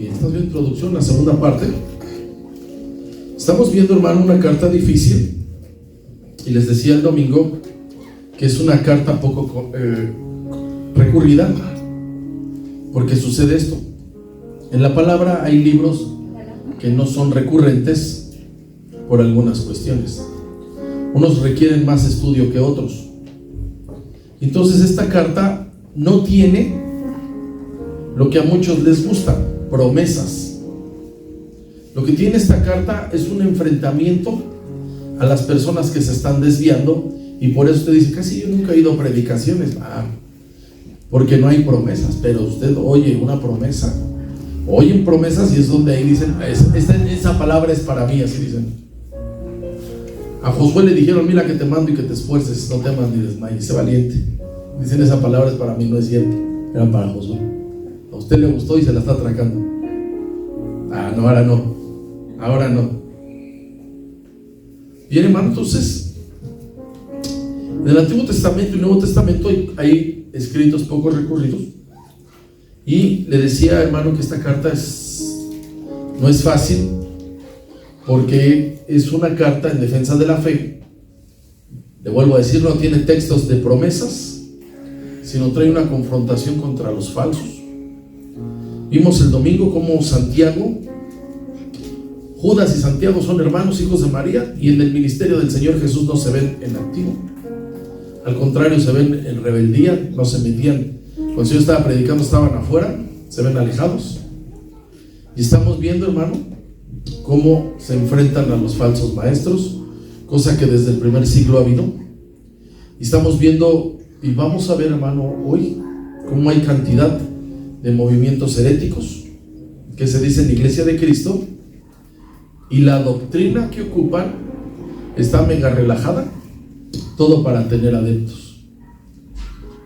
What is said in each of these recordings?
Bien, estamos viendo introducción, la segunda parte. Estamos viendo, hermano, una carta difícil. Y les decía el domingo que es una carta poco recurrida, porque sucede esto. En la palabra hay libros que no son recurrentes por algunas cuestiones. Unos requieren más estudio que otros. Entonces esta carta no tiene lo que a muchos les gusta, promesas. Lo que tiene esta carta es un enfrentamiento a las personas que se están desviando, y por eso usted dice, casi yo nunca he ido a predicaciones, porque no hay promesas. Pero usted oye una promesa, oyen promesas, y es donde ahí dicen, esa palabra es para mí, así dicen. A Josué le dijeron, mira que te mando y que te esfuerces, no temas ni desmayes, sé valiente. Dicen, esa palabra es para mí, no es cierto, era para Josué. A usted le gustó y se la está atracando. No, ahora no. Bien, hermano, entonces en el Antiguo Testamento y Nuevo Testamento hay escritos poco recurridos, y le decía, hermano, que esta carta no es fácil, porque es una carta en defensa de la fe. Le vuelvo a decir, no tiene textos de promesas, sino trae una confrontación contra los falsos. Vimos el domingo cómo Judas y Santiago son hermanos, hijos de María, y en el ministerio del Señor Jesús no se ven en activo. Al contrario, se ven en rebeldía, no se metían. Cuando el Señor estaba predicando, estaban afuera, se ven alejados. Y estamos viendo, hermano, cómo se enfrentan a los falsos maestros, cosa que desde el primer siglo ha habido. Y estamos viendo, y vamos a ver, hermano, hoy, cómo hay cantidad de movimientos heréticos que se dicen Iglesia de Cristo, y la doctrina que ocupan está mega relajada, todo para tener adeptos.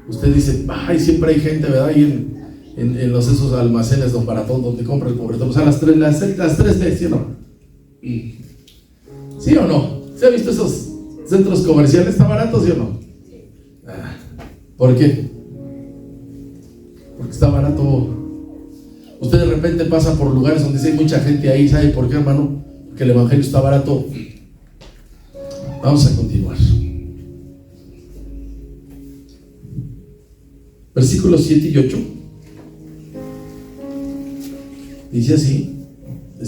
Usted dice, siempre hay gente, ¿verdad? Ahí en esos almacenes don baratón, donde compra el pobretón, o sea, las tres D, ¿sí o no? ¿Sí o no? ¿Se ha visto esos centros comerciales? ¿Está barato, sí o no? ¿Por qué? Porque está barato. Usted de repente pasa por lugares donde hay mucha gente ahí, ¿sabe por qué, hermano? Que el evangelio está barato. Vamos a continuar. Versículos 7 y 8 dice así.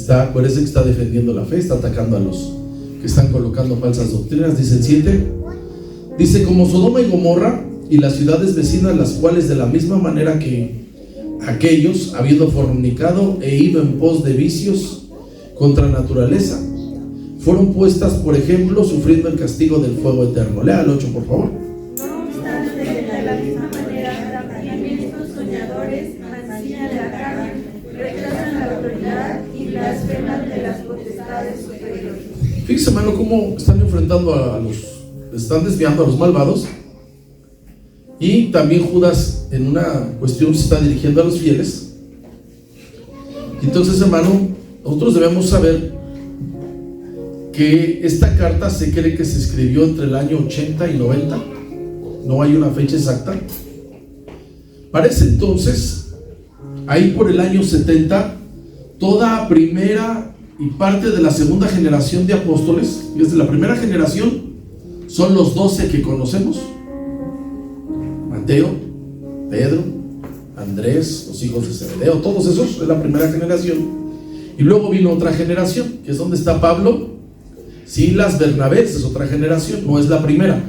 Acuérdense que está defendiendo la fe, está atacando a los que están colocando falsas doctrinas. Dice el 7, dice, como Sodoma y Gomorra y las ciudades vecinas, las cuales de la misma manera que aquellos, habiendo fornicado e ido en pos de vicios contra naturaleza, fueron puestas por ejemplo, sufriendo el castigo del fuego eterno. Lea el 8, por favor. No obstante, de la misma manera, también estos soñadores, mancilla de la carne, rechazan la autoridad y blasfeman de las potestades superiores. Fíjese, hermano, cómo están enfrentando están desviando a los malvados, y también Judas en una cuestión se está dirigiendo a los fieles. Entonces, hermano, nosotros debemos saber que esta carta se cree que se escribió entre el año 80 y 90, no hay una fecha exacta. Para ese entonces, ahí por el año 70, toda primera y parte de la segunda generación de apóstoles, desde la primera generación, son los 12 que conocemos: Mateo, Pedro, Andrés, los hijos de Zebedeo, todos esos es la primera generación. Y luego vino otra generación, que es donde está Pablo, Silas, Bernabé, es otra generación, no es la primera.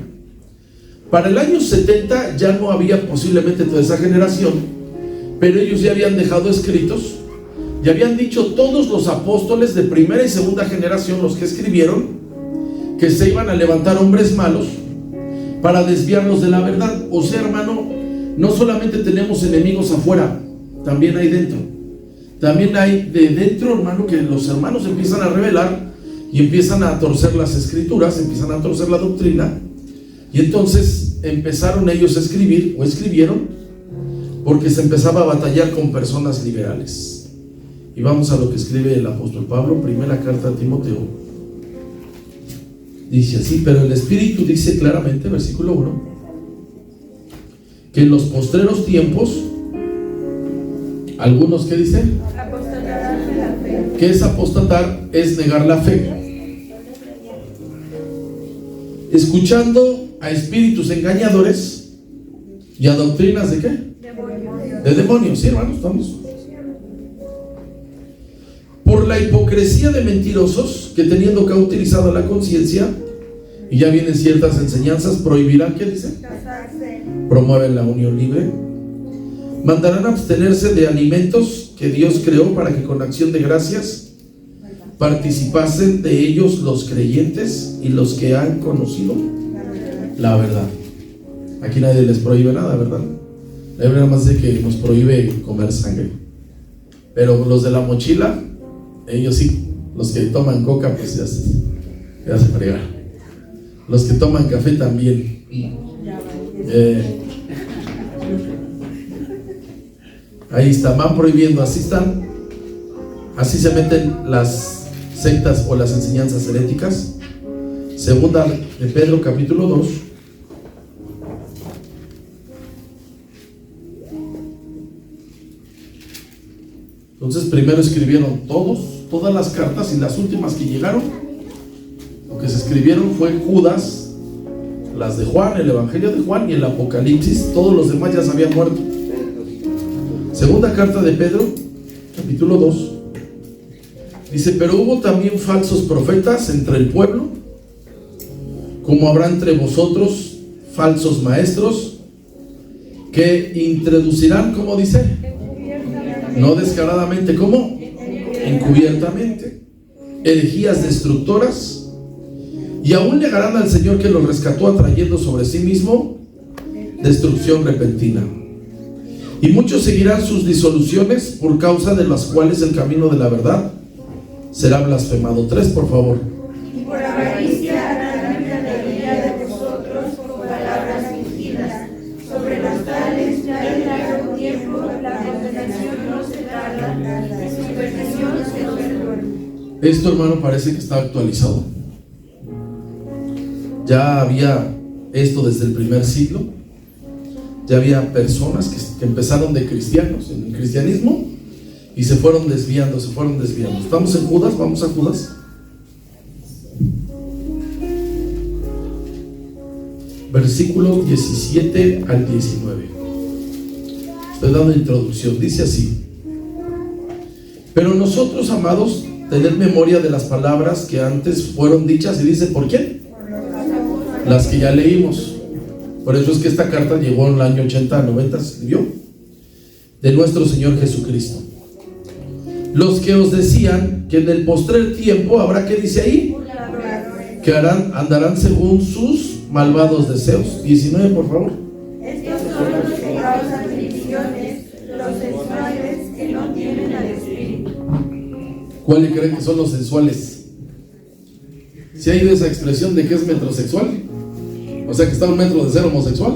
Para el año 70 ya no había posiblemente toda esa generación, pero ellos ya habían dejado escritos, ya habían dicho todos los apóstoles de primera y segunda generación, los que escribieron, que se iban a levantar hombres malos para desviarlos de la verdad. O sea, hermano, no solamente tenemos enemigos afuera, también hay dentro. También hay de dentro, hermano, que los hermanos empiezan a rebelar y empiezan a torcer las escrituras, empiezan a torcer la doctrina. Y entonces empezaron ellos a escribir, o escribieron, porque se empezaba a batallar con personas liberales. Y vamos a lo que escribe el apóstol Pablo, primera carta a Timoteo. Dice así: pero el Espíritu dice claramente, versículo 1, que en los postreros tiempos, algunos, ¿qué dicen? ¿Qué es apostatar? Es negar la fe. Escuchando a espíritus engañadores y a doctrinas ¿de qué? De demonios, ¿sí, hermanos? ¿Estamos? Por la hipocresía de mentirosos que, teniendo cauterizado la conciencia y ya vienen ciertas enseñanzas, prohibirán, ¿qué dice? Promueven la unión libre. Mandarán abstenerse de alimentos que Dios creó para que con acción de gracias participasen de ellos los creyentes y los que han conocido la verdad. Aquí nadie les prohíbe nada, ¿verdad? La Biblia nada más dice que nos prohíbe comer sangre. Pero los de la mochila, ellos sí. Los que toman coca, pues ya se fregaron. Los que toman café también. Ahí está, van prohibiendo, así están. Así se meten las sectas o las enseñanzas heréticas. Segunda de Pedro, capítulo 2. Entonces primero escribieron todas las cartas, y las últimas que llegaron, lo que se escribieron fue Judas, las de Juan, el Evangelio de Juan y el Apocalipsis. Todos los demás ya se habían muerto. Segunda carta de Pedro, capítulo 2. Dice: pero hubo también falsos profetas entre el pueblo, como habrá entre vosotros falsos maestros, que introducirán, ¿cómo dice? No descaradamente, ¿cómo? Encubiertamente, herejías destructoras, y aún negarán al Señor que los rescató, atrayendo sobre sí mismo destrucción repentina. Y muchos seguirán sus disoluciones, por causa de las cuales el camino de la verdad será blasfemado. 3, por favor. Y por avaricia harán ganadería de vosotros con palabras fingidas. Sobre los tales ya en largo tiempo la condenación no se tarda, y su perdición se no perdona. Esto, hermano, parece que está actualizado. Ya había esto desde el primer siglo. Ya había personas que empezaron de cristianos en el cristianismo y se fueron desviando. Estamos en Judas, vamos a Judas. Versículos 17 al 19. Estoy dando introducción, dice así: pero nosotros, amados, tened memoria de las palabras que antes fueron dichas. Y dice, ¿por quién? Las que ya leímos. Por eso es que esta carta llegó en el año 80, 90, se escribió, de nuestro Señor Jesucristo. Los que os decían que en el postrer tiempo habrá, ¿qué dice ahí? Que andarán según sus malvados deseos. 19, por favor. Estos son los que causan divisiones, los sensuales que no tienen al Espíritu. ¿Cuáles creen que son los sensuales? ¿Si ha ido esa expresión de que es metrosexual? O sea que está a 1 metro de ser homosexual.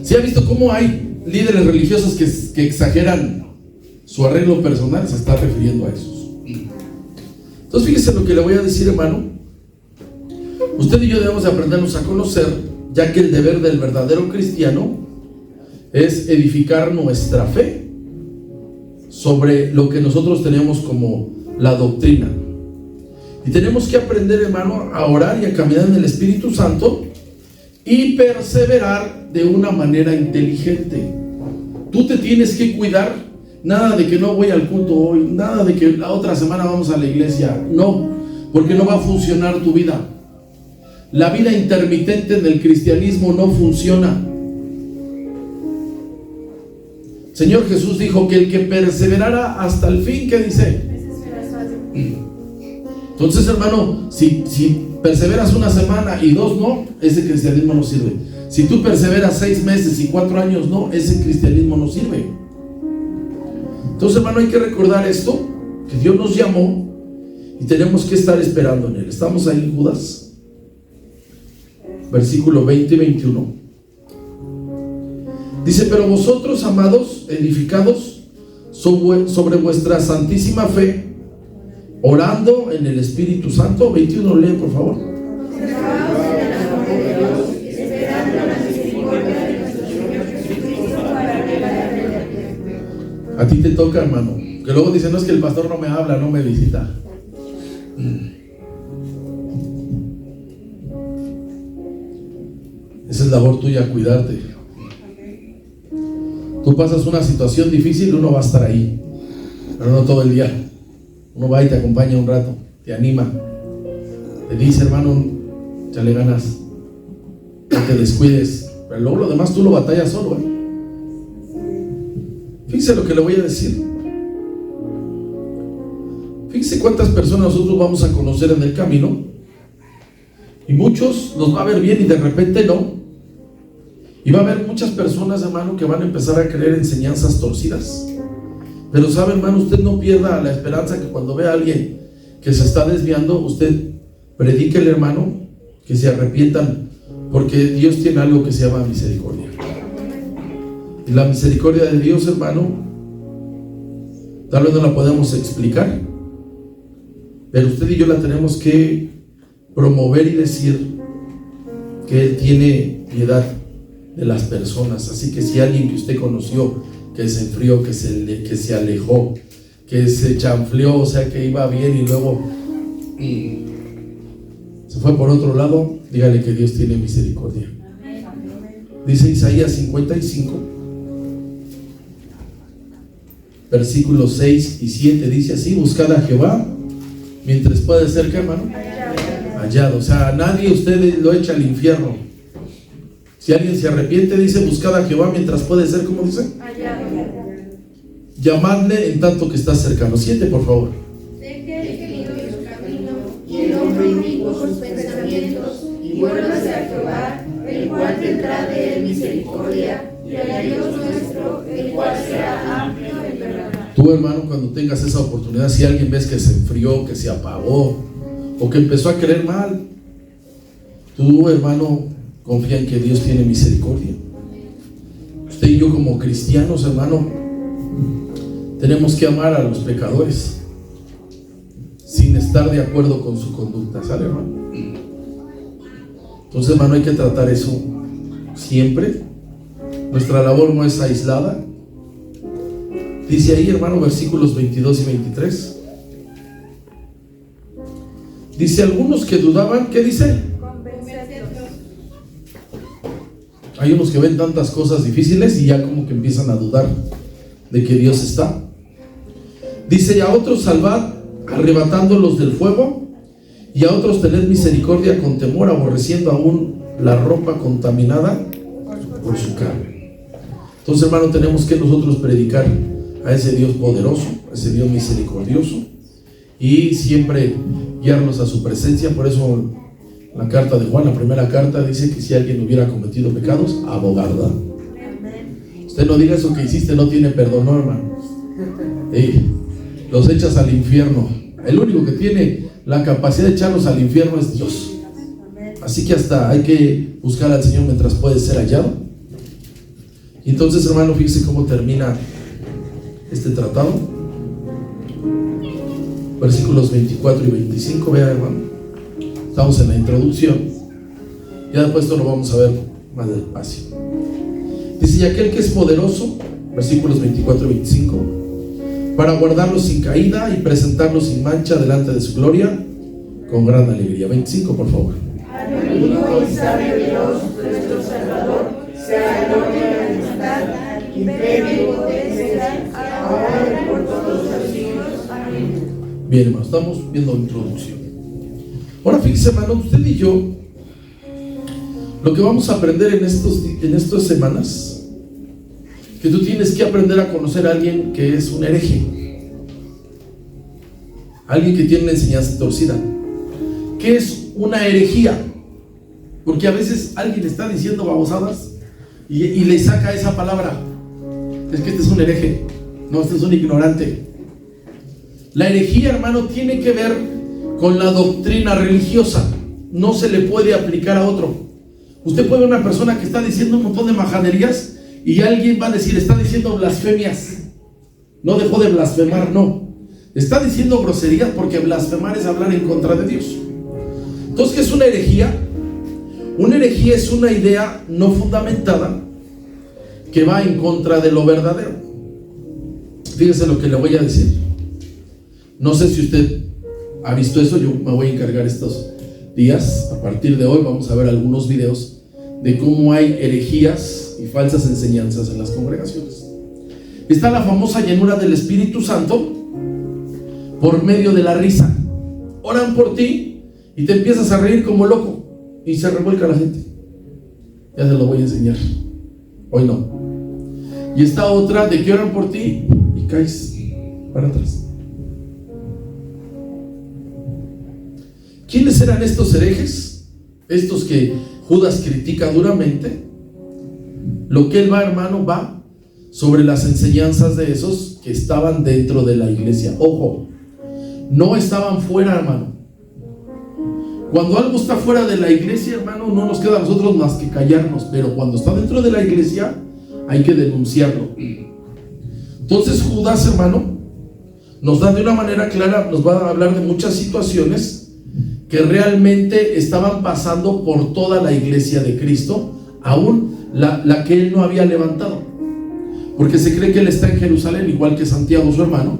¿Sí ha visto cómo hay líderes religiosos que exageran su arreglo personal? Se está refiriendo a esos. Entonces fíjese lo que le voy a decir, hermano. Usted y yo debemos de aprendernos a conocer, ya que el deber del verdadero cristiano es edificar nuestra fe sobre lo que nosotros tenemos como la doctrina. Y tenemos que aprender, hermano, a orar y a caminar en el Espíritu Santo y perseverar de una manera inteligente. Tú te tienes que cuidar. Nada de que no voy al culto hoy, nada de que la otra semana vamos a la iglesia. No, porque no va a funcionar tu vida. La vida intermitente en el cristianismo no funciona. Señor Jesús dijo que el que perseverara hasta el fin, ¿qué dice? Entonces, hermano, si perseveras una semana y 2 no, ese cristianismo no sirve. Si tú perseveras 6 meses y 4 años no, ese cristianismo no sirve. Entonces, hermano, hay que recordar esto, que Dios nos llamó y tenemos que estar esperando en Él. Estamos ahí en Judas, versículo 20 y 21. Dice: pero vosotros, amados, edificados sobre vuestra santísima fe, orando en el Espíritu Santo. 21, lee por favor. A ti te toca, hermano. Que luego dicen, no, es que el pastor no me habla, no me visita. Esa es labor tuya, cuidarte. Tú pasas una situación difícil, uno va a estar ahí, pero no todo el día. Uno va y te acompaña un rato, te anima, te dice, hermano, échale ganas, no te descuides. Pero luego lo demás tú lo batallas solo, Fíjese lo que le voy a decir. Fíjese cuántas personas nosotros vamos a conocer en el camino, y muchos nos va a ver bien y de repente no. Y va a haber muchas personas, hermano, que van a empezar a creer enseñanzas torcidas. Pero sabe, hermano, usted no pierda la esperanza que cuando vea a alguien que se está desviando, usted predíquele, hermano, que se arrepientan, porque Dios tiene algo que se llama misericordia. Y la misericordia de Dios, hermano, tal vez no la podemos explicar, pero usted y yo la tenemos que promover y decir que Él tiene piedad de las personas. Así que si alguien que usted conoció que se enfrió, que se alejó, que se chanfleó, o sea que iba bien y luego se fue por otro lado, dígale que Dios tiene misericordia. Dice Isaías 55 versículos 6 y 7, dice así: buscad a Jehová mientras puede ser, ¿qué, hermano? Hallado. O sea, a nadie usted lo echa al infierno. Si alguien se arrepiente, dice, buscad a Jehová mientras puede ser, ¿cómo dice? Llamadle en tanto que está cercano. 7, por favor. Deje su camino y el hombre inicuo sus pensamientos, y vuélvase a Jehová, el cual tendrá de él misericordia, y al Dios nuestro, el cual será amplio en verdad. Tú, hermano, cuando tengas esa oportunidad, si alguien ves que se enfrió, que se apagó, o que empezó a creer mal, tú, hermano, confía en que Dios tiene misericordia. Usted y yo como cristianos, hermano, tenemos que amar a los pecadores sin estar de acuerdo con su conducta, ¿sale, hermano? Entonces, hermano, hay que tratar eso siempre. Nuestra labor no es aislada. Dice ahí, hermano, versículos 22 y 23. Dice, algunos que dudaban, ¿qué dice? Hay unos que ven tantas cosas difíciles y ya como que empiezan a dudar de que Dios está. Dice, y a otros salvad, arrebatándolos del fuego, y a otros tened misericordia con temor, aborreciendo aún la ropa contaminada por su carne. Entonces, hermano, tenemos que nosotros predicar a ese Dios poderoso, a ese Dios misericordioso, y siempre guiarlos a su presencia. Por eso la carta de Juan, la primera carta, dice que si alguien hubiera cometido pecados, abogarda. Usted no diga eso que hiciste, no tiene perdón, no, hermano. Los echas al infierno. El único que tiene la capacidad de echarlos al infierno es Dios. Así que hasta hay que buscar al Señor mientras puede ser hallado. Y entonces, hermano, fíjese cómo termina este tratado. Versículos 24 y 25, vea, hermano. Estamos en la introducción. Ya después esto lo vamos a ver más despacio. Dice, y aquel que es poderoso, versículos 24 y 25, para guardarlos sin caída y presentarlos sin mancha delante de su gloria, con gran alegría. 25, por favor. Al único y sabio Dios, nuestro Salvador, sea gloria y majestad, imperio y potencia, ahora y por todos los siglos. Amén. Bien, hermano, estamos viendo la introducción. Ahora fíjese, hermano, usted y yo, lo que vamos a aprender en estas semanas, que tú tienes que aprender a conocer a alguien que es un hereje, alguien que tiene una enseñanza torcida. ¿Qué es una herejía? Porque a veces alguien está diciendo babosadas y le saca esa palabra. Es que este es un hereje. No, este es un ignorante. La herejía, hermano, tiene que ver con la doctrina religiosa. No se le puede aplicar a otro. Usted puede ver una persona que está diciendo un montón de majaderías y alguien va a decir, está diciendo blasfemias. No dejó de blasfemar, no. Está diciendo groserías, porque blasfemar es hablar en contra de Dios. Entonces, ¿qué es una herejía? Una herejía es una idea no fundamentada que va en contra de lo verdadero. Fíjese lo que le voy a decir. No sé si usted ha visto eso. Yo me voy a encargar estos días. A partir de hoy vamos a ver algunos videos de cómo hay herejías y falsas enseñanzas en las congregaciones. Está la famosa llenura del Espíritu Santo por medio de la risa. Oran por ti y te empiezas a reír como loco y se revuelca la gente. Ya se lo voy a enseñar. Hoy no. Y está otra de que oran por ti y caes para atrás. ¿Quiénes eran estos herejes? Estos que Judas critica duramente. Lo que él va, hermano, va sobre las enseñanzas de esos que estaban dentro de la iglesia. Ojo, no estaban fuera, hermano. Cuando algo está fuera de la iglesia, hermano, no nos queda a nosotros más que callarnos. Pero cuando está dentro de la iglesia, hay que denunciarlo. Entonces Judas, hermano, nos da de una manera clara, nos va a hablar de muchas situaciones que realmente estaban pasando por toda la iglesia de Cristo, aún la que él no había levantado, porque se cree que él está en Jerusalén, igual que Santiago su hermano,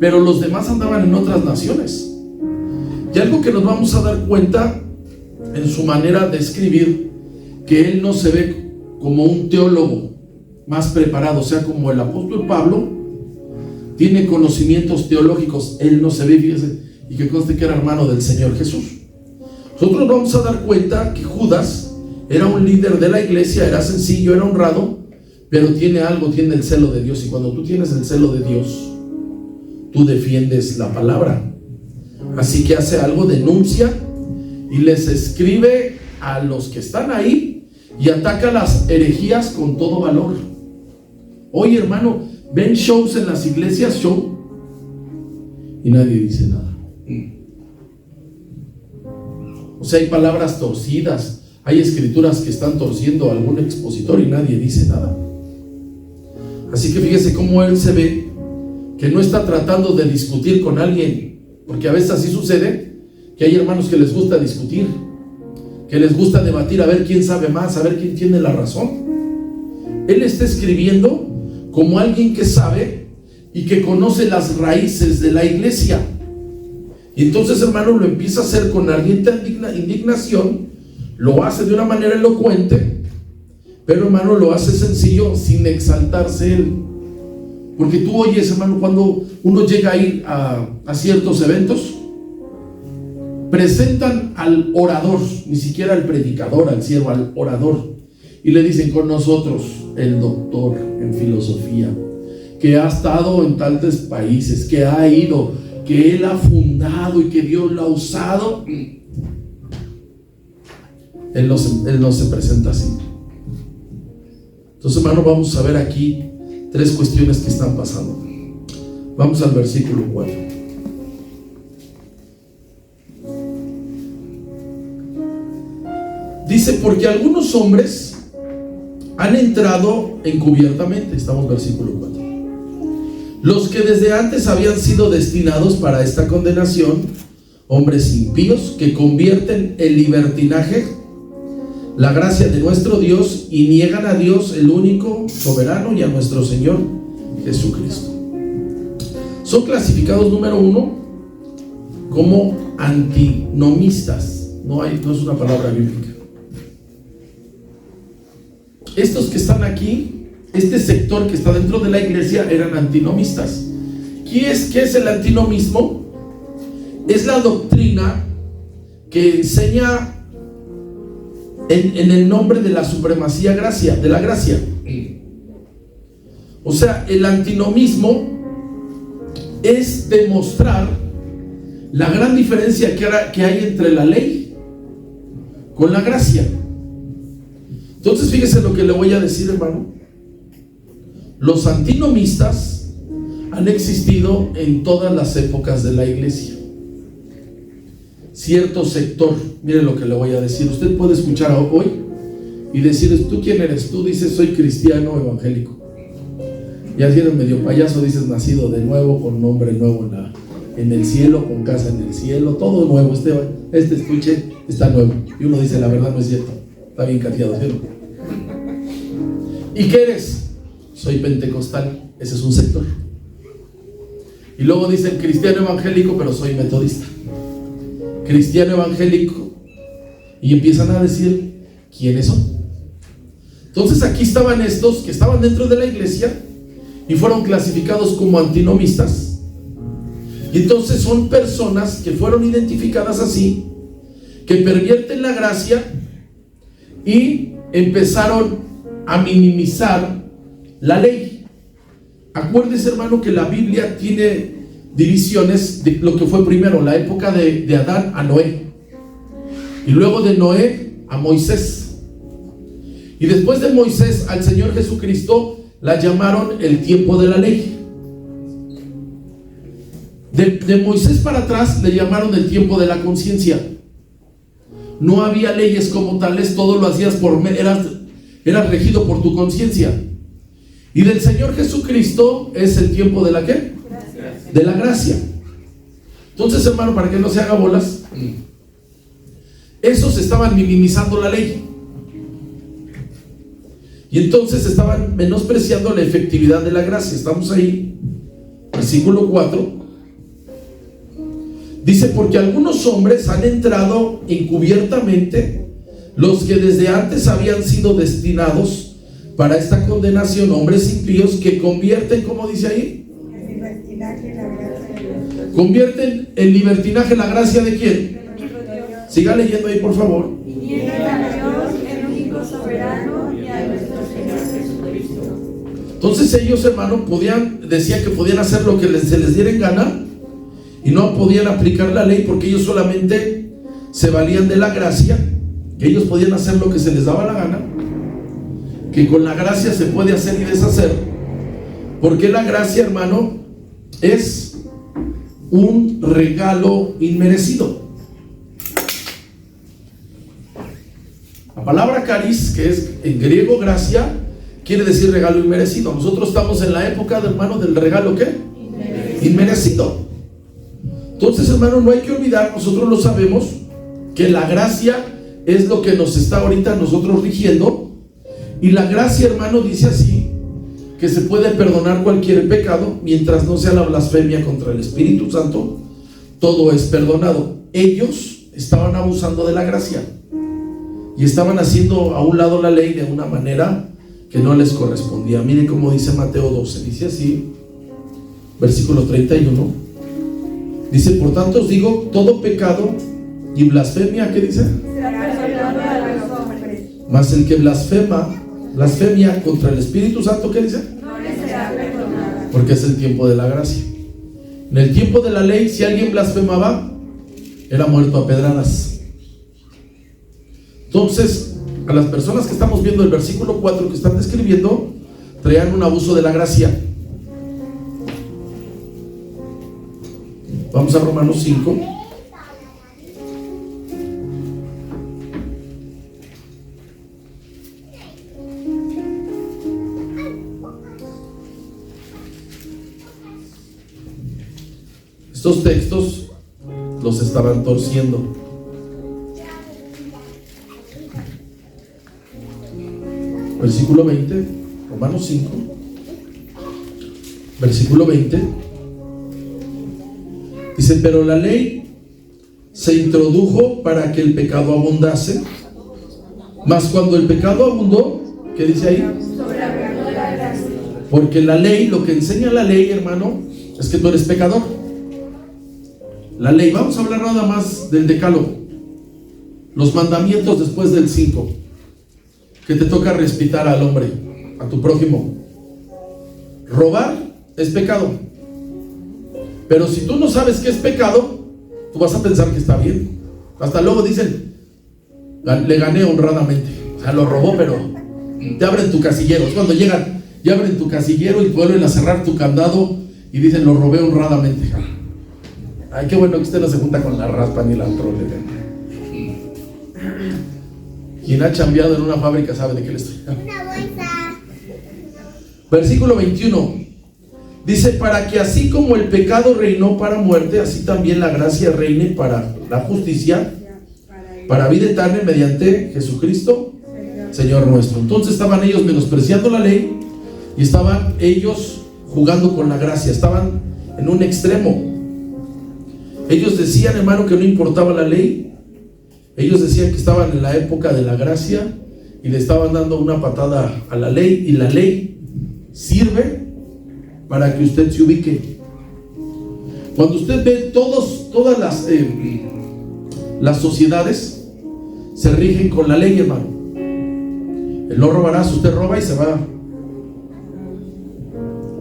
pero los demás andaban en otras naciones. Y algo que nos vamos a dar cuenta en su manera de escribir, que él no se ve como un teólogo más preparado, o sea, como el apóstol Pablo tiene conocimientos teológicos, él no se ve, fíjese, y que conste que era hermano del Señor Jesús. Nosotros vamos a dar cuenta que Judas era un líder de la iglesia, era sencillo, era honrado, pero tiene algo, tiene el celo de Dios. Y cuando tú tienes el celo de Dios, tú defiendes la palabra. Así que hace algo, denuncia y les escribe a los que están ahí y ataca las herejías con todo valor. Oye, hermano, ven shows en las iglesias, show, y nadie dice nada. O sea, hay palabras torcidas, hay escrituras que están torciendo a algún expositor y nadie dice nada. Así que fíjese cómo él se ve que no está tratando de discutir con alguien, porque a veces así sucede, que hay hermanos que les gusta discutir, que les gusta debatir, a ver quién sabe más, a ver quién tiene la razón. Él está escribiendo como alguien que sabe y que conoce las raíces de la iglesia. Y entonces, hermano, lo empieza a hacer con ardiente indignación, lo hace de una manera elocuente, pero, hermano, lo hace sencillo, sin exaltarse él. Porque tú oyes, hermano, cuando uno llega a ir a ciertos eventos, presentan al orador, ni siquiera al predicador, al siervo, al orador, y le dicen: con nosotros el doctor en filosofía, que ha estado en tantos países, que ha ido, que él ha fundado y que Dios lo ha usado. Él no se presenta así. Entonces, hermano, vamos a ver aquí tres cuestiones que están pasando. Vamos al versículo 4. Dice: porque algunos hombres han entrado encubiertamente. Estamos versículo 4. Los que desde antes habían sido destinados para esta condenación, hombres impíos que convierten en libertinaje la gracia de nuestro Dios y niegan a Dios, el único soberano, y a nuestro Señor Jesucristo. Son clasificados, número 1, como antinomistas. No es una palabra bíblica. Estos que están aquí, este sector que está dentro de la iglesia, eran antinomistas. ¿Qué es el antinomismo? Es la doctrina que enseña en el nombre de la supremacía de la gracia. O sea, el antinomismo es demostrar la gran diferencia que hay entre la ley con la gracia. Entonces, fíjese lo que le voy a decir, hermano. Los antinomistas han existido en todas las épocas de la iglesia. Cierto sector, mire lo que le voy a decir. Usted puede escuchar hoy y decir: ¿tú quién eres? Tú dices: soy cristiano evangélico. Y así eres medio payaso, dices: nacido de nuevo, con nombre nuevo en el cielo, con casa en el cielo, todo nuevo. Este estuche está nuevo. Y uno dice: la verdad no es cierto, está bien cateado, ¿cierto? ¿Y qué eres? Soy pentecostal. Ese es un sector. Y luego dicen cristiano evangélico, pero soy metodista. Cristiano evangélico. Y empiezan a decir quiénes son. Entonces aquí estaban estos que estaban dentro de la iglesia y fueron clasificados como antinomistas. Y entonces son personas que fueron identificadas así, que pervierten la gracia y empezaron a minimizar la ley. Acuérdese, hermano, que la Biblia tiene divisiones de lo que fue primero, la época de Adán a Noé, y luego de Noé a Moisés, y después de Moisés al Señor Jesucristo la llamaron el tiempo de la ley. De Moisés para atrás le llamaron el tiempo de la conciencia. No había leyes como tales, todo lo hacías eras regido por tu conciencia. Y del Señor Jesucristo es el tiempo de la ¿qué? Gracia. De la gracia. Entonces, hermano, para que no se haga bolas, esos estaban minimizando la ley. Y entonces estaban menospreciando la efectividad de la gracia. Estamos ahí, versículo 4. Dice, porque algunos hombres han entrado encubiertamente, los que desde antes habían sido destinados para esta condenación, hombres impíos que convierten, ¿cómo dice ahí? El libertinaje, la gracia de Dios. Convierten en libertinaje la gracia de ¿quién? Siga leyendo ahí, por favor. Y niegan a Dios, el único soberano, y a nuestro Señor Jesucristo. Entonces ellos, hermano, decían que podían hacer lo que se les diera en gana y no podían aplicar la ley, porque ellos solamente se valían de la gracia, que ellos podían hacer lo que se les daba la gana, que con la gracia se puede hacer y deshacer, porque la gracia, hermano, es un regalo inmerecido. La palabra caris, que es en griego gracia, quiere decir regalo inmerecido. Nosotros estamos en la época, hermano, del regalo ¿qué? Inmerecido. Entonces, hermano, no hay que olvidar, nosotros lo sabemos, que la gracia es lo que nos está ahorita nosotros rigiendo. Y la gracia, hermano, dice así, que se puede perdonar cualquier pecado mientras no sea la blasfemia contra el Espíritu Santo. Todo es perdonado. Ellos estaban abusando de la gracia y estaban haciendo a un lado la ley de una manera que no les correspondía. Miren cómo dice Mateo 12, dice así, versículo 31. Dice, por tanto os digo, todo pecado y blasfemia, ¿qué dice? Será perdonado a los hombres. Mas el que blasfemia contra el Espíritu Santo, ¿qué dice? No le será perdonado. Porque es el tiempo de la gracia. En el tiempo de la ley, si alguien blasfemaba, era muerto a pedradas. Entonces, a las personas que estamos viendo el versículo 4 que están describiendo, traían un abuso de la gracia. Vamos a Romanos 5. Estos textos los estaban torciendo. Versículo 20, Romanos 5, versículo 20. Dice, pero la ley se introdujo para que el pecado abundase, mas cuando el pecado abundó, ¿qué dice ahí? Sobreabundó la gracia. Porque la ley, lo que enseña la ley, hermano, es que tú eres pecador. La ley, vamos a hablar nada más del decálogo, los mandamientos después del 5, que te toca respetar al hombre, a tu prójimo. Robar es pecado. Pero si tú no sabes que es pecado, tú vas a pensar que está bien. Hasta luego dicen, le gané honradamente. O sea, lo robó, pero te abren tu casillero. Es cuando llegan, ya abren tu casillero y vuelven a cerrar tu candado y dicen, lo robé honradamente. Ay, qué bueno que usted no se junta con la raspa ni la trole. Quien ha chambeado en una fábrica sabe de qué le estoy hablando. Una bolsa. Versículo 21. Dice, para que así como el pecado reinó para muerte, así también la gracia reine para la justicia, para vida eterna mediante Jesucristo, Señor nuestro. Entonces estaban ellos menospreciando la ley y estaban ellos jugando con la gracia. Estaban en un extremo. Ellos decían, hermano, que no importaba la ley. Ellos decían que estaban en la época de la gracia y le estaban dando una patada a la ley, y la ley sirve para que usted se ubique. Cuando usted ve todas las sociedades se rigen con la ley, hermano. El no robarás, usted roba y se va.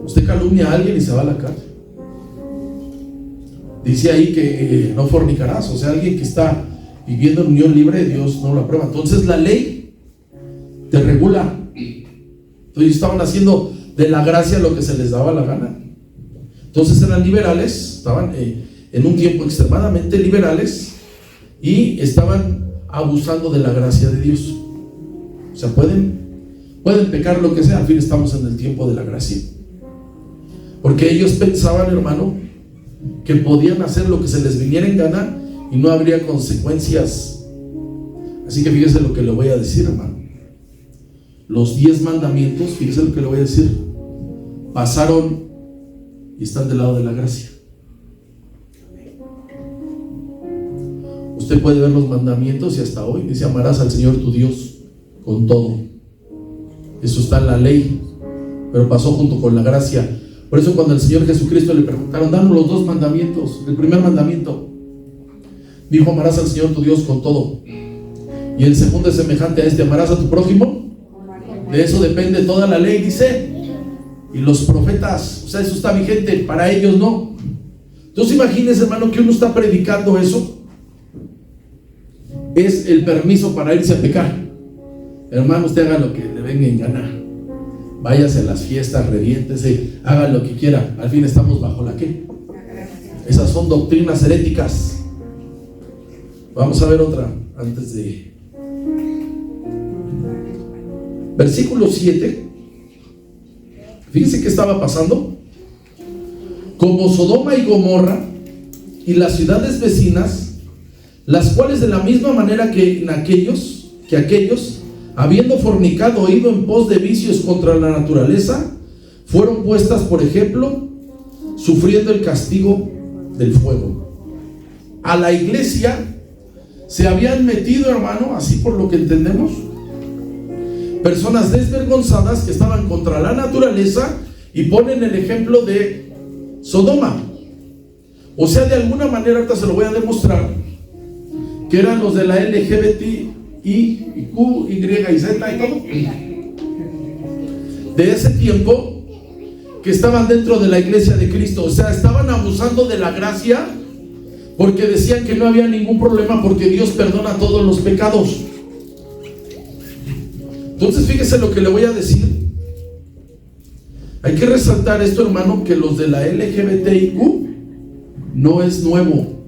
Usted calumnia a alguien y se va a la cárcel. Dice ahí que no fornicarás, o sea, alguien que está viviendo en unión libre, Dios no lo aprueba. Entonces la ley te regula. Entonces estaban haciendo de la gracia lo que se les daba la gana. Entonces eran liberales, estaban en un tiempo extremadamente liberales y estaban abusando de la gracia de Dios. O sea, pueden pecar lo que sea, al fin estamos en el tiempo de la gracia. Porque ellos pensaban, hermano, que podían hacer lo que se les viniera en gana y no habría consecuencias. Así que fíjese lo que le voy a decir, hermano. Los 10 mandamientos, fíjese lo que le voy a decir, pasaron y están del lado de la gracia. Usted puede ver los mandamientos y hasta hoy dice: amarás al Señor tu Dios con todo. Eso está en la ley, pero pasó junto con la gracia. Por eso cuando al Señor Jesucristo le preguntaron: danos los 2 mandamientos. El primer mandamiento, dijo: amarás al Señor tu Dios con todo. Y el segundo es semejante a este: amarás a tu prójimo. De eso depende toda la ley, dice, y los profetas. O sea, eso está vigente, para ellos no. Entonces imagínese, hermano, que uno está predicando eso. Es el permiso para irse a pecar. Hermano, usted haga lo que le venga en gana. Váyase a las fiestas, reviéntese, haga lo que quiera. Al fin estamos bajo la ¿qué? Esas son doctrinas heréticas. Vamos a ver otra antes de... Versículo 7. Fíjense qué estaba pasando. Como Sodoma y Gomorra y las ciudades vecinas, las cuales de la misma manera que aquellos, habiendo fornicado, ido en pos de vicios contra la naturaleza, fueron puestas por ejemplo, sufriendo el castigo del fuego. A la iglesia se habían metido, hermano, así por lo que entendemos, personas desvergonzadas que estaban contra la naturaleza y ponen el ejemplo de Sodoma. O sea, de alguna manera, ahorita se lo voy a demostrar, que eran los de la LGBT, y Q, Y y Z y todo, de ese tiempo, que estaban dentro de la iglesia de Cristo. O sea, estaban abusando de la gracia porque decían que no había ningún problema porque Dios perdona todos los pecados. Entonces fíjese lo que le voy a decir. Hay que resaltar esto, hermano, que los de la LGBTIQ no es nuevo.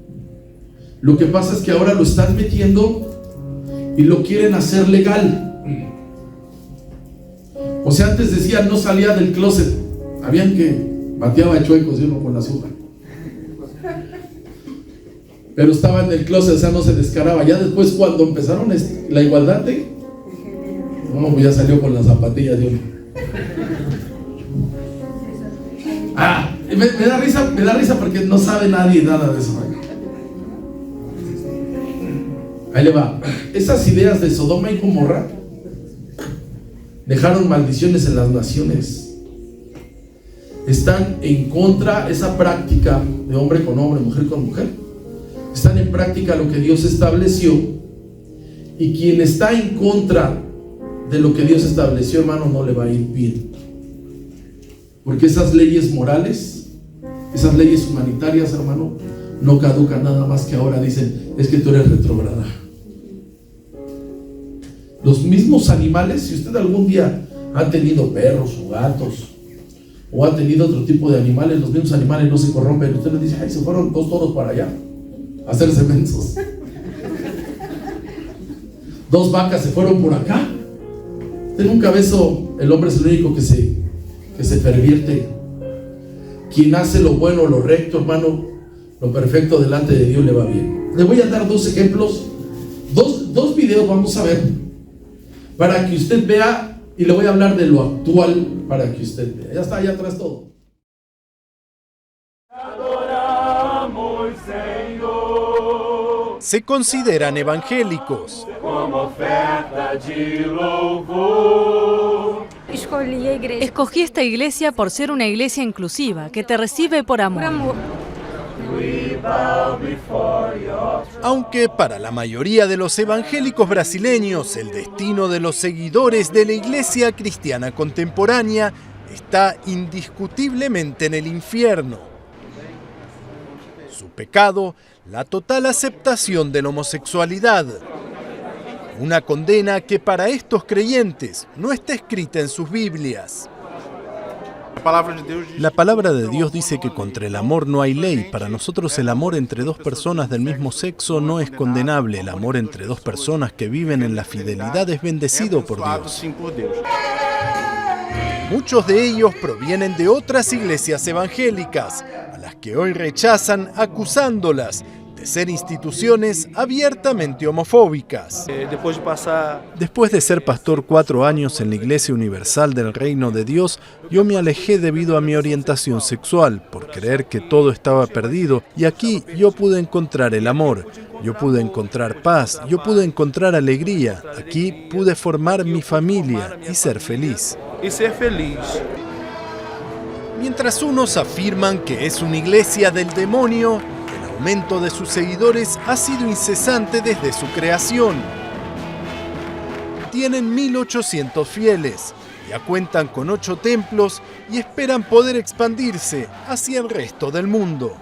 Lo que pasa es que ahora lo están metiendo y lo quieren hacer legal. O sea, antes decían no salía del closet. Habían que bateaba chuecos y uno con la azúcar. Pero estaba en el closet, o sea, no se descaraba. Ya después, cuando empezaron la igualdad, no, pues ya salió con las zapatillas de uno. Me da risa porque no sabe nadie nada de eso. Ahí le va. Esas ideas de Sodoma y Gomorra dejaron maldiciones en las naciones. Están en contra esa práctica de hombre con hombre, mujer con mujer. Están en práctica lo que Dios estableció. Y quien está en contra de lo que Dios estableció, hermano, no le va a ir bien. Porque esas leyes morales, esas leyes humanitarias, hermano, no caducan, nada más que ahora dicen: es que tú eres retrógrada. Los mismos animales, si usted algún día ha tenido perros o gatos, o ha tenido otro tipo de animales, los mismos animales no se corrompen. Usted les dice: ay, se fueron 2 toros para allá a hacerse mensos. 2 vacas se fueron por acá. Usted nunca ve eso. El hombre es el único que se pervierte. Quien hace lo bueno, lo recto, hermano, lo perfecto delante de Dios, le va bien. Le voy a dar 2 ejemplos, dos videos vamos a ver, para que usted vea, y le voy a hablar de lo actual para que usted vea. Ya está allá atrás todo. se consideran evangélicos. Escogí esta iglesia por ser una iglesia inclusiva, que te recibe por amor. Aunque para la mayoría de los evangélicos brasileños, el destino de los seguidores de la iglesia cristiana contemporánea está indiscutiblemente en el infierno. Su pecado, la total aceptación de la homosexualidad. Una condena que para estos creyentes no está escrita en sus Biblias. La palabra de Dios dice que contra el amor no hay ley. Para nosotros el amor entre dos personas del mismo sexo no es condenable. El amor entre dos personas que viven en la fidelidad es bendecido por Dios. Muchos de ellos provienen de otras iglesias evangélicas, a las que hoy rechazan acusándolas de ser instituciones abiertamente homofóbicas. Después de ser pastor 4 años en la Iglesia Universal del Reino de Dios, yo me alejé debido a mi orientación sexual, por creer que todo estaba perdido, y aquí yo pude encontrar el amor, yo pude encontrar paz, yo pude encontrar alegría, aquí pude formar mi familia y ser feliz. Mientras unos afirman que es una iglesia del demonio, el aumento de sus seguidores ha sido incesante desde su creación. Tienen 1.800 fieles, ya cuentan con 8 templos y esperan poder expandirse hacia el resto del mundo.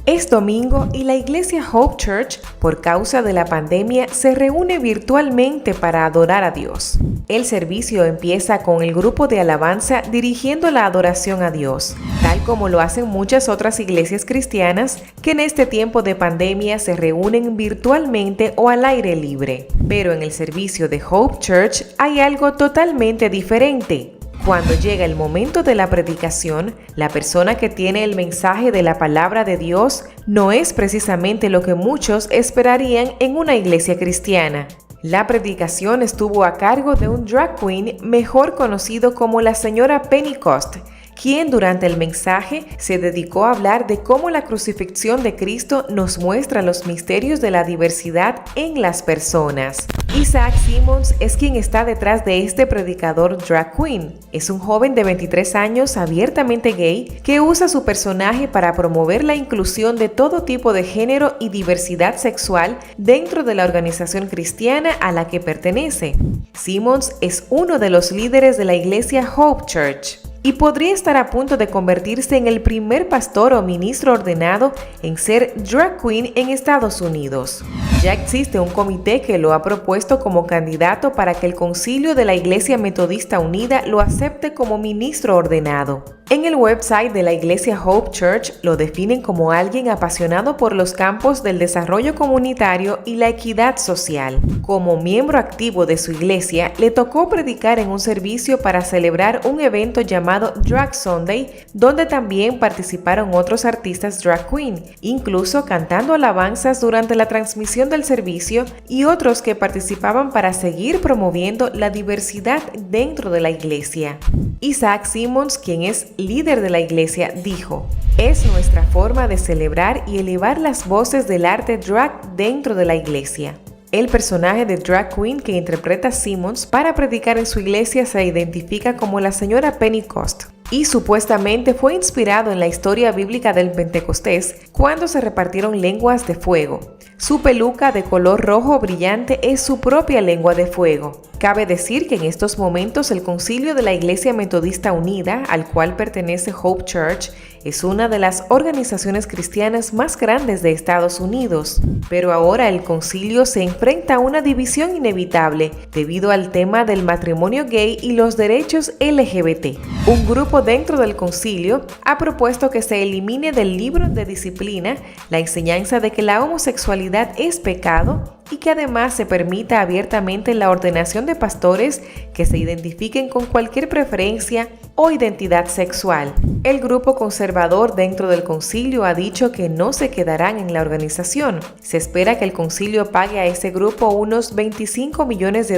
Es domingo y la iglesia Hope Church, por causa de la pandemia, se reúne virtualmente para adorar a Dios. El servicio empieza con el grupo de alabanza dirigiendo la adoración a Dios, tal como lo hacen muchas otras iglesias cristianas que en este tiempo de pandemia se reúnen virtualmente o al aire libre. Pero en el servicio de Hope Church hay algo totalmente diferente. Cuando llega el momento de la predicación, la persona que tiene el mensaje de la palabra de Dios no es precisamente lo que muchos esperarían en una iglesia cristiana. La predicación estuvo a cargo de un drag queen mejor conocido como la señora Pentecost, quien durante el mensaje se dedicó a hablar de cómo la crucifixión de Cristo nos muestra los misterios de la diversidad en las personas. Isaac Simmons es quien está detrás de este predicador drag queen. Es un joven de 23 años abiertamente gay que usa su personaje para promover la inclusión de todo tipo de género y diversidad sexual dentro de la organización cristiana a la que pertenece. Simmons es uno de los líderes de la iglesia Hope Church y podría estar a punto de convertirse en el primer pastor o ministro ordenado en ser drag queen en Estados Unidos. Ya existe un comité que lo ha propuesto como candidato para que el concilio de la Iglesia Metodista Unida lo acepte como ministro ordenado. En el website de la iglesia Hope Church lo definen como alguien apasionado por los campos del desarrollo comunitario y la equidad social. Como miembro activo de su iglesia, le tocó predicar en un servicio para celebrar un evento llamado Drag Sunday, donde también participaron otros artistas drag queen, incluso cantando alabanzas durante la transmisión del servicio, y otros que participaban para seguir promoviendo la diversidad dentro de la iglesia. Isaac Simmons, quien es líder de la iglesia, dijo: "Es nuestra forma de celebrar y elevar las voces del arte drag dentro de la iglesia". El personaje de drag queen que interpreta Simmons para predicar en su iglesia se identifica como la señora Pentecost y supuestamente fue inspirado en la historia bíblica del Pentecostés cuando se repartieron lenguas de fuego. Su peluca de color rojo brillante es su propia lengua de fuego. Cabe decir que en estos momentos el concilio de la Iglesia Metodista Unida, al cual pertenece Hope Church, es una de las organizaciones cristianas más grandes de Estados Unidos. Pero ahora el concilio se enfrenta a una división inevitable debido al tema del matrimonio gay y los derechos LGBT. Un grupo dentro del concilio ha propuesto que se elimine del libro de disciplina la enseñanza de que la homosexualidad es pecado y que además se permita abiertamente la ordenación de pastores que se identifiquen con cualquier preferencia o identidad sexual. El grupo conservador dentro del concilio ha dicho que no se quedarán en la organización. Se espera que el concilio pague a ese grupo unos $25 millones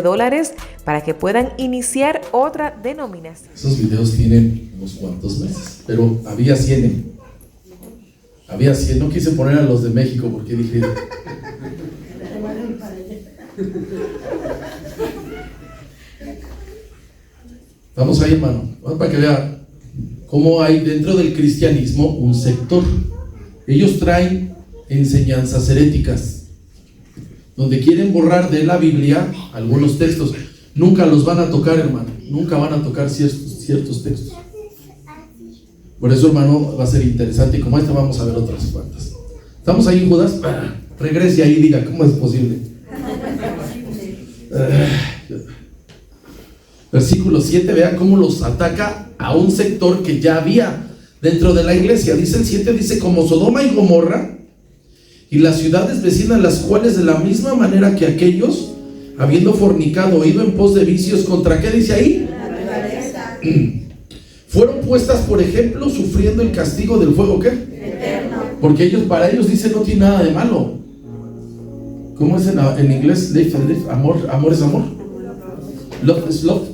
para que puedan iniciar otra denominación. Esos videos tienen unos cuantos meses, pero había 100. Había 100, no quise poner a los de México porque dije... Vamos ahí, hermano, vamos para que vea cómo hay dentro del cristianismo un sector. Ellos traen enseñanzas heréticas, donde quieren borrar de la Biblia algunos textos. Nunca los van a tocar, hermano, nunca van a tocar ciertos textos. Por eso, hermano, va a ser interesante, y como esta vamos a ver otras cuantas. ¿Estamos ahí, Judas? Regrese ahí y diga, ¿cómo es posible? Versículo 7, vean cómo los ataca a un sector que ya había dentro de la iglesia. Dice el 7, dice, como Sodoma y Gomorra y las ciudades vecinas, las cuales de la misma manera que aquellos, habiendo fornicado, ido en pos de vicios, ¿contra qué dice ahí? Fueron puestas por ejemplo, sufriendo el castigo del fuego, ¿qué? Eterno. Porque para ellos dicen no tiene nada de malo. ¿Cómo es en inglés? Live, amor es amor. Love is love.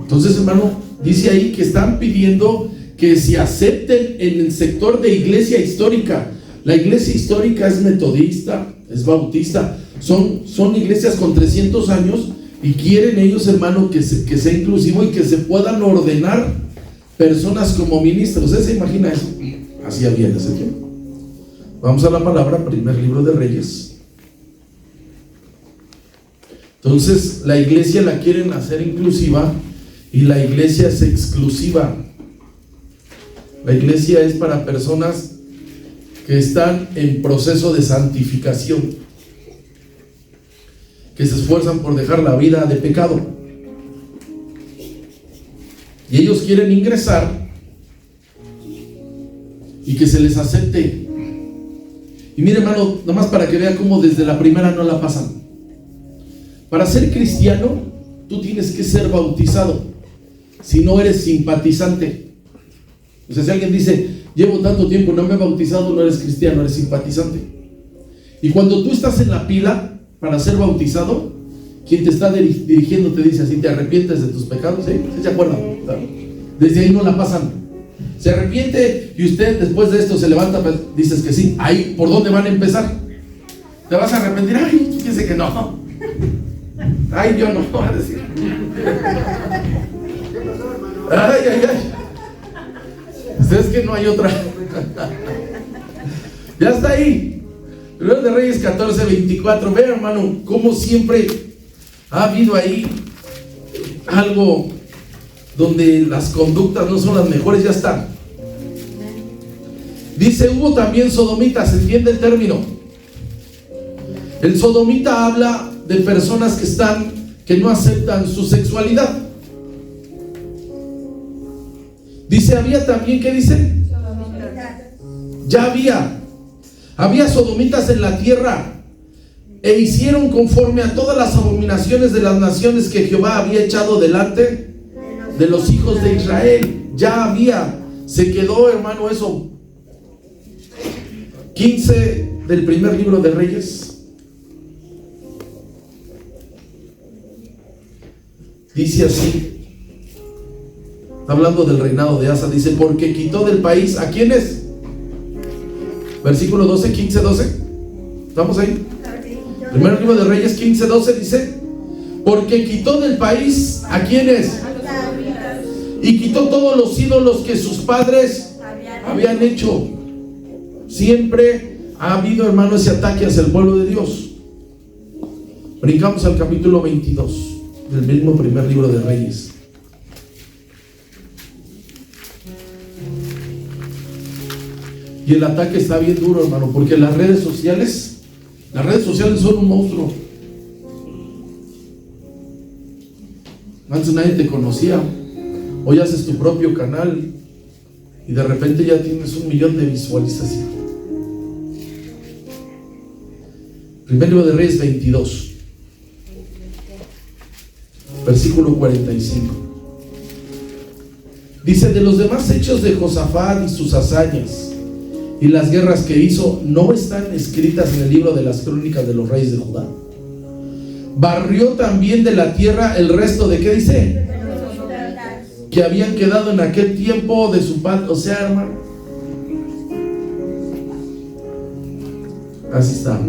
Entonces, hermano, dice ahí que están pidiendo que se acepten en el sector de iglesia histórica. La iglesia histórica es metodista, es bautista, son iglesias con 300 años y quieren ellos, hermano, que sea inclusivo y que se puedan ordenar personas como ministros. ¿Se imagina eso? Así había en ese tiempo. Vamos a la palabra, primer libro de Reyes. Entonces, la iglesia la quieren hacer inclusiva y la iglesia es exclusiva. La iglesia es para personas que están en proceso de santificación, que se esfuerzan por dejar la vida de pecado. Y ellos quieren ingresar y que se les acepte. Y mire, hermano, nomás para que vea cómo desde la primera no la pasan. Para ser cristiano, tú tienes que ser bautizado. Si no eres simpatizante. O sea, si alguien dice, llevo tanto tiempo, no me he bautizado, no eres cristiano, eres simpatizante. Y cuando tú estás en la pila para ser bautizado, quien te está dirigiendo te dice así, ¿te arrepientes de tus pecados? ¿Sí? ¿Sí se acuerdan? Desde ahí no la pasan. Se arrepiente y usted después de esto se levanta, dices que sí. Ahí, ¿por dónde van a empezar? ¿Te vas a arrepentir? Ay, fíjese que no. Ay, yo no voy a decir. Ay. Es que no hay otra. Ya está ahí. Primero de Reyes 14:24. Vean, hermano, cómo siempre ha habido ahí algo donde las conductas no son las mejores. Ya está. Dice, hubo también sodomitas. ¿Se entiende el término? El sodomita habla de personas que no aceptan su sexualidad. Dice, había también, ¿qué dice? Ya había sodomitas en la tierra, e hicieron conforme a todas las abominaciones de las naciones que Jehová había echado delante de los hijos de Israel. Ya había, se quedó, hermano, eso. 15 del primer libro de Reyes. Dice así, hablando del reinado de Asa, dice, porque quitó del país, ¿a quiénes? Versículo 12, 15, 12. ¿Estamos ahí? Primer libro de Reyes 15, 12 dice, porque quitó del país, ¿a quiénes? Y quitó todos los ídolos que sus padres habían hecho. Siempre ha habido, hermano, ese ataque hacia el pueblo de Dios. Brincamos al capítulo 22 del mismo primer libro de Reyes. Y el ataque está bien duro, hermano, porque las redes sociales son un monstruo. Antes nadie te conocía. Hoy haces tu propio canal y de repente ya tienes 1 millón de visualizaciones. Primer libro de Reyes 22. Versículo 45. Dice, de los demás hechos de Josafat y sus hazañas y las guerras que hizo, ¿no están escritas en el libro de las crónicas de los reyes de Judá? Barrió también de la tierra el resto de, ¿qué dice? Que habían quedado en aquel tiempo de su padre. O sea, hermano, Así está.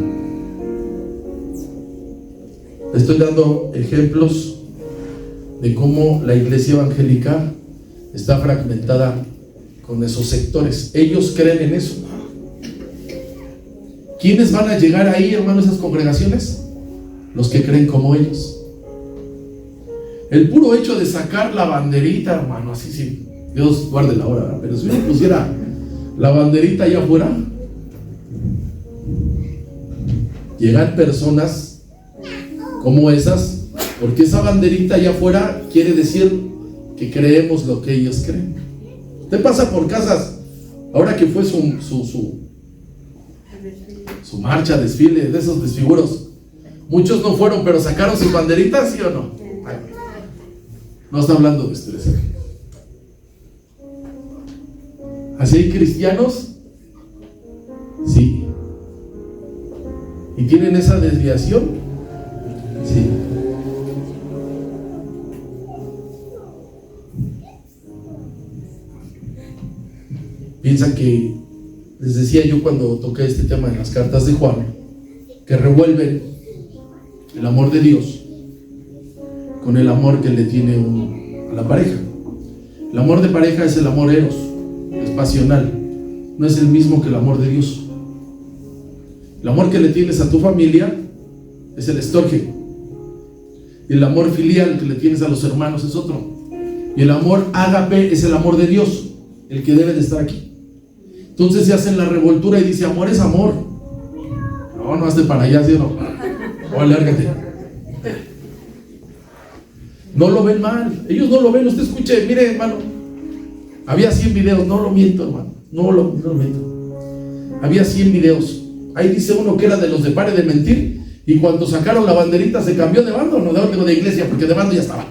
Estoy dando ejemplos de cómo la iglesia evangélica está fragmentada con esos sectores. Ellos creen en eso. ¿Quiénes van a llegar ahí, hermano, a esas congregaciones? Los que creen como ellos. El puro hecho de sacar la banderita, hermano, así sí, Dios guarde la hora, pero si uno pusiera la banderita allá afuera, llegan personas como esas, porque esa banderita allá afuera quiere decir que creemos lo que ellos creen. Usted pasa por casas, ahora que fue su marcha, desfile, de esos desfiguros, muchos no fueron, pero sacaron sus banderitas, ¿sí o no? No está hablando de ustedes. ¿Así hay cristianos? Sí. ¿Y tienen esa desviación? Sí. Piensan que, les decía yo cuando toqué este tema en las cartas de Juan, que revuelven el amor de Dios con el amor que le tiene a la pareja. El amor de pareja es el amor eros, es pasional, no es el mismo que el amor de Dios. El amor que le tienes a tu familia es el estorge, y el amor filial que le tienes a los hermanos es otro, y el amor ágape es el amor de Dios, el que debe de estar aquí. Entonces se hacen la revoltura y dice, amor es amor. No hazte para allá, ¿sí o no? O alérgate. No lo ven mal, ellos no lo ven. Usted escuche, mire, hermano, había 100 videos, no lo miento, hermano, no lo miento. Había 100 videos. Ahí dice uno que era de los de pare de mentir, y cuando sacaron la banderita se cambió de bando, no de iglesia, porque de bando ya estaba.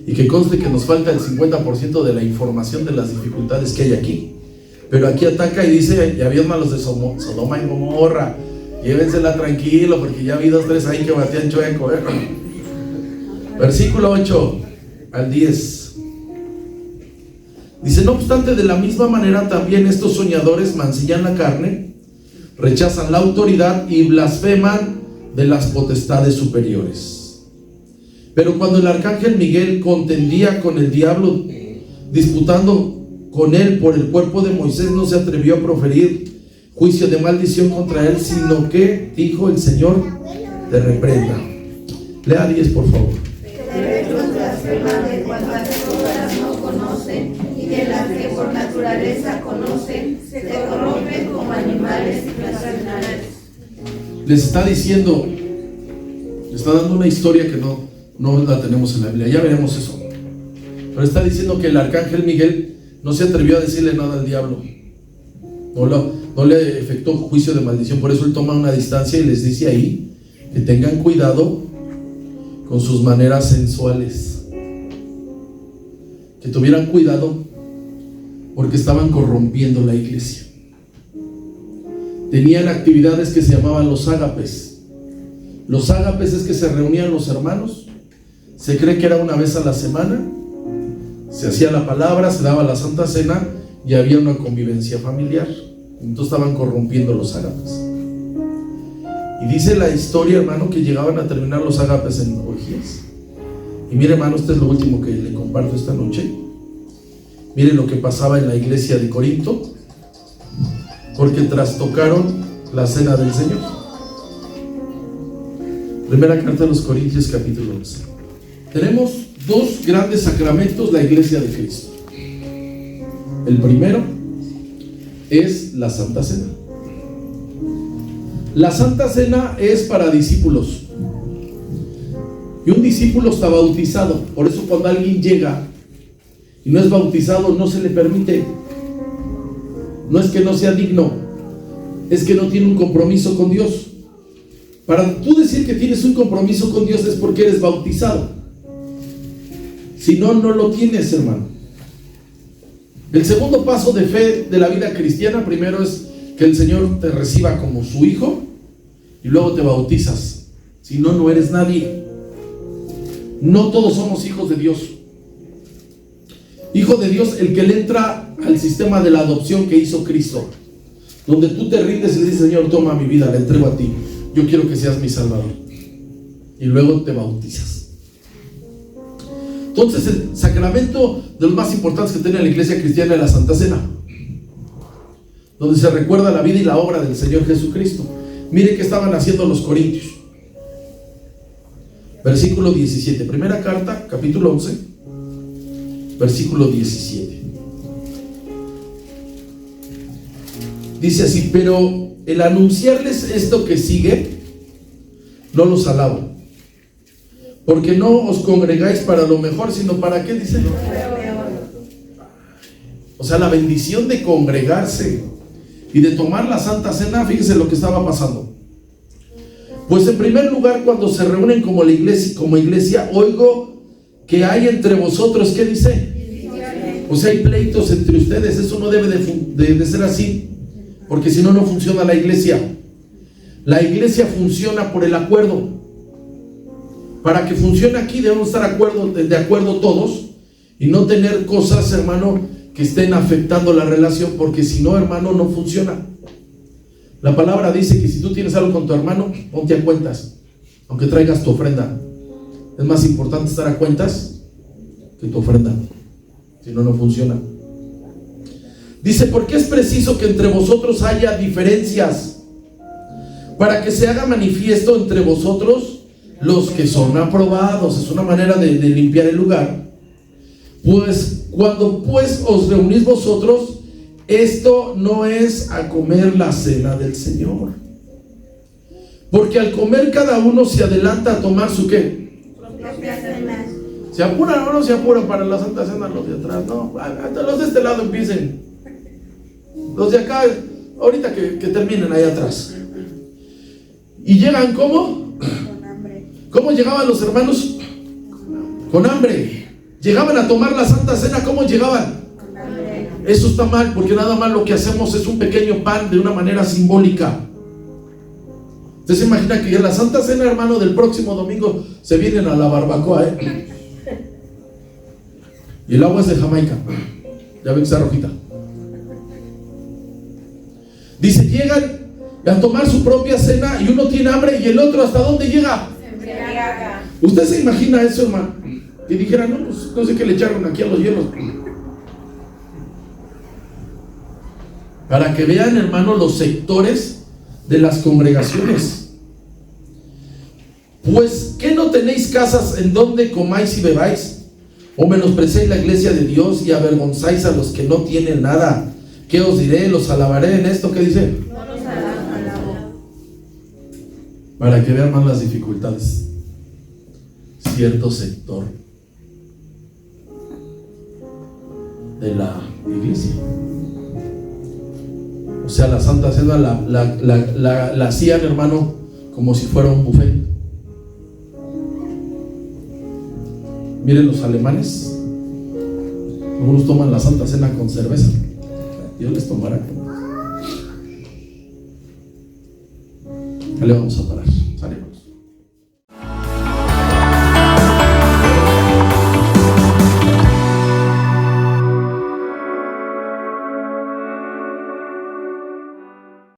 Y que conste que nos falta el 50% de la información de las dificultades que hay aquí. Pero aquí ataca y dice, ya había malos de Sodoma y Gomorra, llévensela tranquilo, porque ya vi 2, 3 ahí que batían chueco. Versículo 8 al 10. Dice, no obstante, de la misma manera también estos soñadores mancillan la carne, rechazan la autoridad y blasfeman de las potestades superiores. Pero cuando el arcángel Miguel contendía con el diablo, disputando con él por el cuerpo de Moisés, no se atrevió a proferir juicio de maldición contra él, sino que dijo el Señor, te reprenda. Lea 10, por favor. Derechos blasfeman de cuantas cosas no conocen, y de las que por naturaleza conocen, se corrompen como animales irracionales. Les está diciendo, le está dando una historia que no la tenemos en la Biblia, ya veremos eso. Pero está diciendo que el arcángel Miguel no se atrevió a decirle nada al diablo, no le efectuó juicio de maldición. Por eso él toma una distancia y les dice ahí que tengan cuidado con sus maneras sensuales, que tuvieran cuidado porque estaban corrompiendo la iglesia. Tenían actividades que se llamaban los ágapes. Los ágapes es que se reunían los hermanos, se cree que era una vez a la semana, se hacía la palabra, se daba la Santa Cena y había una convivencia familiar. Entonces estaban corrompiendo los ágapes. Y dice la historia, hermano, que llegaban a terminar los ágapes en orgías. Y mire, hermano, este es lo último que le comparto esta noche. Mire lo que pasaba en la iglesia de Corinto, porque trastocaron la cena del Señor. Primera carta de los Corintios, capítulo 11. Tenemos 2 grandes sacramentos la iglesia de Cristo. El primero es la Santa Cena. La Santa Cena es para discípulos, y un discípulo está bautizado. Por eso cuando alguien llega y no es bautizado, no se le permite. No es que no sea digno, es que no tiene un compromiso con Dios. Para tú decir que tienes un compromiso con Dios es porque eres bautizado. Si no, no lo tienes, hermano. El segundo paso de fe de la vida cristiana, primero es que el Señor te reciba como su hijo y luego te bautizas. Si no, no eres nadie. No todos somos hijos de Dios. Hijo de Dios, el que le entra al sistema de la adopción que hizo Cristo, donde tú te rindes y le dices: Señor, toma mi vida, la entrego a ti, yo quiero que seas mi Salvador, y luego te bautizas. Entonces, el sacramento de los más importantes que tiene la iglesia cristiana es la Santa Cena, donde se recuerda la vida y la obra del Señor Jesucristo. Mire qué estaban haciendo los corintios. Versículo 17, primera carta, capítulo 11, versículo 17. Dice así: pero el anunciarles esto que sigue, no los alabo, porque no os congregáis para lo mejor, sino para ¿qué dice? O sea, la bendición de congregarse y de tomar la Santa Cena. Fíjense lo que estaba pasando. Pues en primer lugar, cuando se reúnen como iglesia, oigo que hay entre vosotros, ¿qué dice? O sea, hay pleitos entre ustedes. Eso no debe de ser así, porque si no, no funciona la iglesia. La iglesia funciona por el acuerdo. Para que funcione aquí debemos estar de acuerdo todos y no tener cosas, hermano, que estén afectando la relación, porque si no, hermano, no funciona. La palabra dice que si tú tienes algo con tu hermano, ponte a cuentas, aunque traigas tu ofrenda. Es más importante estar a cuentas que tu ofrenda, si no, no funciona. Dice: porque es preciso que entre vosotros haya diferencias, para que se haga manifiesto entre vosotros los que son aprobados. Es una manera de limpiar el lugar. Pues cuando pues os reunís vosotros, esto no es a comer la cena del Señor, porque al comer cada uno se adelanta a tomar su ¿qué? Se apuran o no se apuran para la Santa Cena los de atrás. No, los de este lado empiecen, los de acá ahorita que terminen ahí atrás. Y llegan ¿cómo? ¿Cómo llegaban los hermanos? Con hambre. Llegaban a tomar la Santa Cena, ¿cómo llegaban? Eso está mal, porque nada más lo que hacemos es un pequeño pan de una manera simbólica. Usted se imagina que en la Santa Cena, hermano, del próximo domingo se vienen a la barbacoa, y el agua es de Jamaica. Ya ven que está rojita. Dice: llegan a tomar su propia cena y uno tiene hambre y el otro ¿hasta dónde llega? ¿Usted se imagina eso, hermano? Que dijera: no, pues no sé qué le echaron aquí a los hielos. Para que vean, hermano, los sectores de las congregaciones. Pues, ¿qué no tenéis casas en donde comáis y bebáis? ¿O menospreciáis la iglesia de Dios y avergonzáis a los que no tienen nada? ¿Qué os diré? ¿Los alabaré en esto? ¿Qué dice? No los alabo. Para que vean más las dificultades. Cierto sector de la iglesia. O sea, la Santa Cena la hacían, hermano, como si fuera un buffet. Miren los alemanes, algunos toman la Santa Cena con cerveza. Dios les tomará. Ya le vamos a parar.